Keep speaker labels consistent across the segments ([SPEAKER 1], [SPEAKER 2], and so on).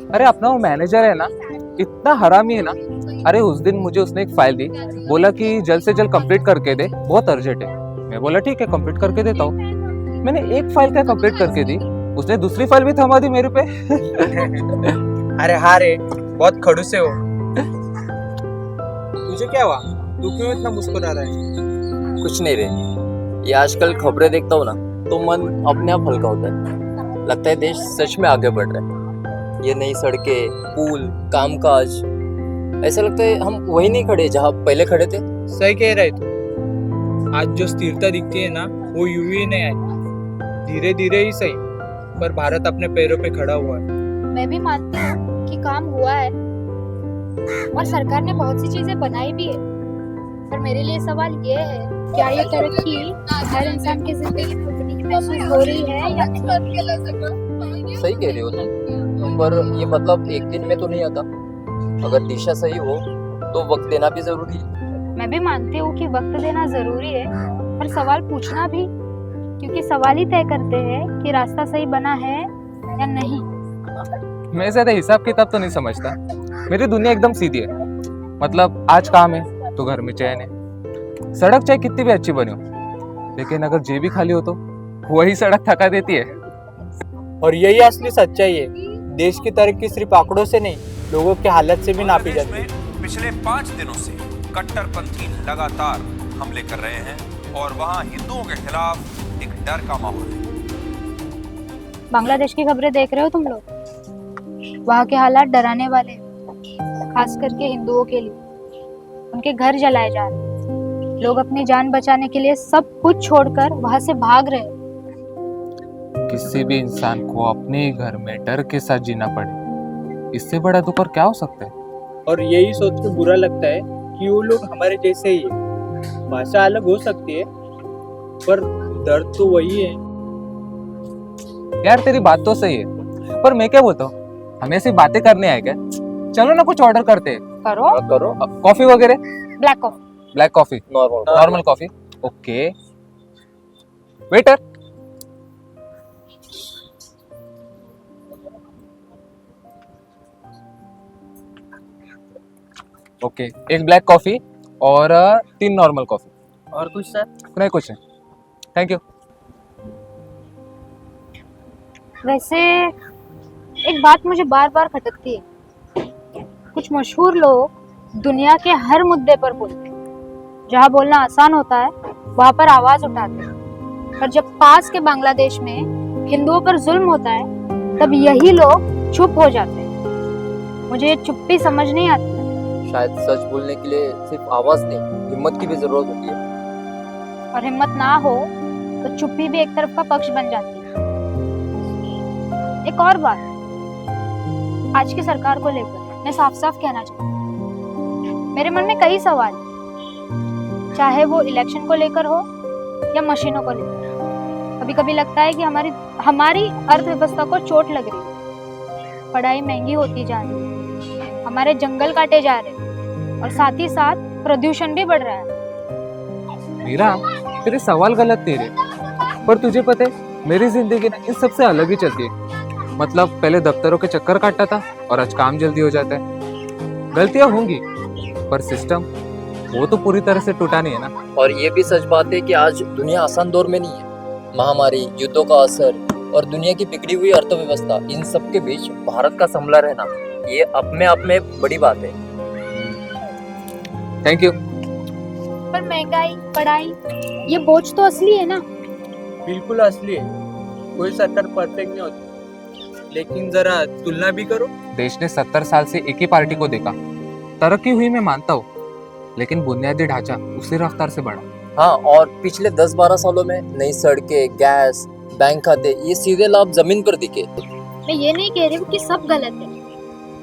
[SPEAKER 1] अरे अपना वो मैनेजर है ना, इतना हरामी है ना। अरे उस दिन मुझे उसने एक फाइल दी, बोला कि जल्द से जल्द कंप्लीट करके दे, बहुत अर्जेंट है। मैं बोला ठीक है, कंप्लीट करके देता हूँ। मैंने एक फाइल क्या कंप्लीट करके दी, उसने दूसरी फाइल भी थमा दी मेरे पे।
[SPEAKER 2] अरे हाँ रे, बहुत खड़ूस है वो। तुझे क्या हुआ? तू क्यों इतना मुस्कुरा रहा है?
[SPEAKER 3] कुछ नहीं रे, ये आजकल खबरें देखता हूँ ना तो मन अपने आप हल्का होता है। लगता है देश सच में आगे बढ़ रहा है। ये नई सड़कें, पुल, कामकाज, ऐसा लगता है हम वही नहीं खड़े जहाँ पहले खड़े थे।
[SPEAKER 2] सही कह रहा है तू। आज जो स्थिरता दिखती है ना, वो यूं ही नहीं आई, धीरे धीरे ही सही, पर भारत अपने पैरों पे खड़ा हुआ है।
[SPEAKER 4] मैं भी मानती हूँ कि काम हुआ है और सरकार ने बहुत सी चीजें बनाई भी है, पर मेरे लिए सवाल ये है, क्या ये तरक्की हर इंसान की जिंदगी में उतनी ही महसूस हो रही है या नहीं?
[SPEAKER 3] सही कह रहे हो तुम, पर ये मतलब एक दिन में तो नहीं आता। अगर दिशा सही हो तो वक्त देना भी जरूरी है।
[SPEAKER 4] मैं भी मानती हूँ कि वक्त देना जरूरी है, पर सवाल पूछना भी, क्योंकि सवाल ही तय करते हैं कि रास्ता सही बना है या नहीं।
[SPEAKER 1] मैं ज्यादा हिसाब किताब तो नहीं समझता, मेरी दुनिया एकदम सीधी है। मतलब आज काम है तो घर में चैन है। सड़क चाहे कितनी भी अच्छी बनी हो, लेकिन अगर जेब भी खाली हो तो वही सड़क थका देती है।
[SPEAKER 2] और यही असली सच्चाई है। देश की तरक्की सिर्फ आंकड़ों से नहीं, लोगों की हालत से भी नापी
[SPEAKER 5] बांग्लादेश
[SPEAKER 2] जाती है।
[SPEAKER 5] में पिछले 5 दिनों से कट्टरपंथी लगातार हमले कर रहे हैं और वहां हिंदुओं के खिलाफ एक डर का माहौल है।
[SPEAKER 4] बांग्लादेश की खबरें देख रहे हो तुम लोग? वहाँ के हालात डराने वाले हैं, खास करके हिंदुओं के लिए। उनके घर जलाए जा रहे हैं, लोग अपनी जान बचाने के लिए सब कुछ छोड़कर वहां से भाग रहे हैं।
[SPEAKER 1] किसी भी इंसान को अपने ही घर में डर के साथ जीना पड़े, इससे बड़ा दुख और क्या हो सकता है।
[SPEAKER 2] और यही सोच के बुरा लगता है कि वो लोग हमारे जैसे ही है। भाषा अलग हो सकती है, पर दर्द तो वही है।
[SPEAKER 1] यार तेरी बात तो सही है, पर मैं क्या बोलता हूँ, हमें ऐसी बातें करने आए क्या? चलो ना कुछ ऑर्डर करते हैं।
[SPEAKER 4] करो।
[SPEAKER 3] करो।
[SPEAKER 1] कॉफी वगैरह?
[SPEAKER 4] Black coffee.
[SPEAKER 1] Black coffee, normal coffee. Okay waiter. Okay, एक ब्लैक कॉफी और 3 नॉर्मल कॉफी।
[SPEAKER 2] और कुछ सर?
[SPEAKER 1] नहीं कुछ नहीं, थैंक यू।
[SPEAKER 4] वैसे एक बात मुझे बार बार खटकती है, कुछ मशहूर लोग दुनिया के हर मुद्दे पर बोलते हैं। जहाँ बोलना आसान होता है वहाँ पर आवाज उठाते हैं, पर जब पास के बांग्लादेश में हिंदुओं पर जुल्म होता है तब यही लोग चुप हो जाते हैं। मुझे ये चुप्पी समझ नहीं आती।
[SPEAKER 3] शायद सच बोलने के लिए सिर्फ आवाज नहीं, हिम्मत की भी जरूरत होती है।
[SPEAKER 4] और हिम्मत ना हो तो चुप्पी भी एक तरफ का पक्ष बन जाती है। एक और बात, आज की सरकार को लेकर मैं साफ साफ कहना चाहती हूँ, मेरे मन में कई सवाल हैं, चाहे वो इलेक्शन को लेकर हो या मशीनों को लेकर। कभी कभी लगता है कि हमारी अर्थव्यवस्था को चोट लग रही है, पढ़ाई महंगी होती जा रही है, हमारे जंगल काटे जा रहे हैं और साथ ही साथ प्रदूषण भी बढ़ रहा है।
[SPEAKER 1] मीरा, तेरे सवाल गलत नहीं रहे, पर तुझे पता है मेरी जिंदगी ना इन सबसे अलग ही चलती है। मतलब पहले दफ्तरों के चक्कर काटता था और आज काम जल्दी हो जाता है। गलतियां होंगी, पर सिस्टम वो तो पूरी तरह से टूटा नहीं है ना।
[SPEAKER 3] और ये भी सच बात है कि आज दुनिया आसान दौर में नहीं है। महामारी, युद्धों का असर और दुनिया की बिगड़ी हुई अर्थव्यवस्था, इन सब के बीच भारत का संभला रहना, ये अपने आप में बड़ी बात है।
[SPEAKER 1] Thank you.
[SPEAKER 4] पर महंगाई, पढ़ाई, ये बोझ तो असली है ना।
[SPEAKER 2] बिल्कुल असली है। कोई सरकार परफेक्ट नहीं होती, लेकिन जरा तुलना भी करो।
[SPEAKER 1] देश ने 70 साल से एक ही पार्टी को देखा। तरक्की हुई मैं मानता हूँ, लेकिन बुनियादी ढांचा उसी रफ्तार से बढ़ा।
[SPEAKER 3] हाँ, और पिछले 10-12 सालों में नई सड़कें, गैस, बैंक खाते, ये सीधे लाभ जमीन पर दिखे।
[SPEAKER 4] मैं ये नहीं कह रही हूँ कि सब गलत है,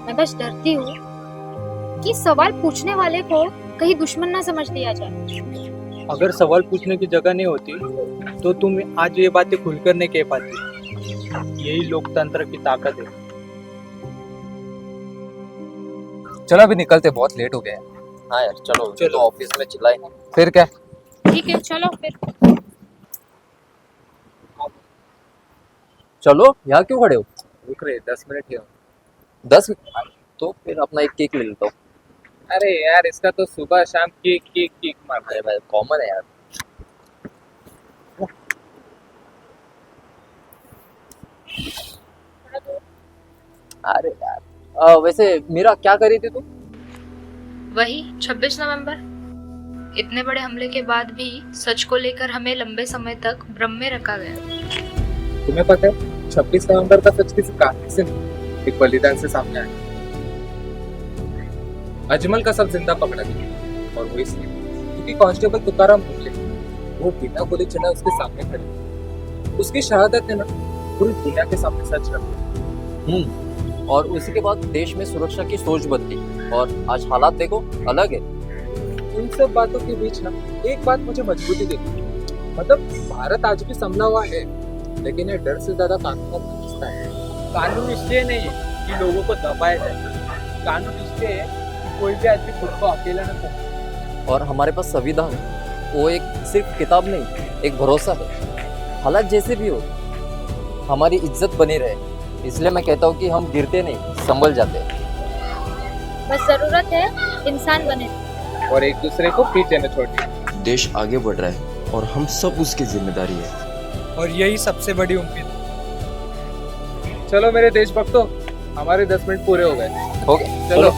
[SPEAKER 4] मैं बस डरती हूँ कि सवाल पूछने वाले को कहीं दुश्मन ना समझ लिया जाए।
[SPEAKER 2] अगर सवाल पूछने की जगह नहीं होती तो तुम आज ये बातें खुलकर नहीं कह पाती। यही लोकतंत्र की ताकत है।
[SPEAKER 1] चलो अभी निकलते, बहुत लेट हो गया है।
[SPEAKER 3] हाँ यार, चलो चलो, ऑफिस में चिल्लाए।
[SPEAKER 1] फिर क्या?
[SPEAKER 4] ठीक है, चलो फिर।
[SPEAKER 3] चलो, यहाँ क्यों खड़े हो?
[SPEAKER 1] रुक रहे 10 मिनट ही हो।
[SPEAKER 3] 10 तो फिर अपना एक केक ले लेता हूँ।
[SPEAKER 1] अरे यार इसका तो सुबह शाम केक केक केक मारना
[SPEAKER 3] अरे भाई कॉमन है यार। अरे यार वैसे मीरा क्या करी थी तू?
[SPEAKER 4] वही 26 नवंबर। इतने बड़े हमले के बाद भी सच को लेकर हमें लंबे समय तक भ्रम में रखा गया।
[SPEAKER 1] तुम्हें पता है 26 नवंबर का सच किसी कहानी से नहीं, एक बलिदान से सामने आया। अजमल का सब जिंदा पकड़ा गया और वो इसलिए क्योंकि कांस्टेबल तुकाराम मुगले वो बिना गोली चला उसके सामने खड़े। उसकी शहादत है ना पूरी दुनिया के सामने सच रखा।
[SPEAKER 3] और उसी के बाद देश में सुरक्षा की सोच बदली और आज हालात देखो अलग है।
[SPEAKER 1] इन सब बातों के बीच ना एक बात मुझे मजबूती देती है, मतलब भारत आज भी संभला हुआ है लेकिन ये डर से ज्यादा कानून का हिस्सा है।
[SPEAKER 2] कानून इसलिए नहीं है कि लोगों को दबाया जाए, कानून इसलिए है कि कोई भी आदमी खुद को अकेला न करे।
[SPEAKER 3] और हमारे पास संविधान है, वो एक सिर्फ किताब नहीं एक भरोसा है। हालात जैसे भी हो हमारी इज्जत बनी रहे, इसलिए मैं कहता हूँ कि हम गिरते नहीं संभल जाते हैं।
[SPEAKER 4] बस जरूरत है इंसान बने।
[SPEAKER 1] और एक दूसरे को पीछे न छोड़े।
[SPEAKER 6] देश आगे बढ़ रहा है और हम सब उसकी जिम्मेदारी है।
[SPEAKER 2] और यही सबसे बड़ी उम्मीद है।
[SPEAKER 1] चलो मेरे देशभक्तों, हमारे 10 मिनट पूरे हो गए।
[SPEAKER 3] हो गया
[SPEAKER 1] चलो।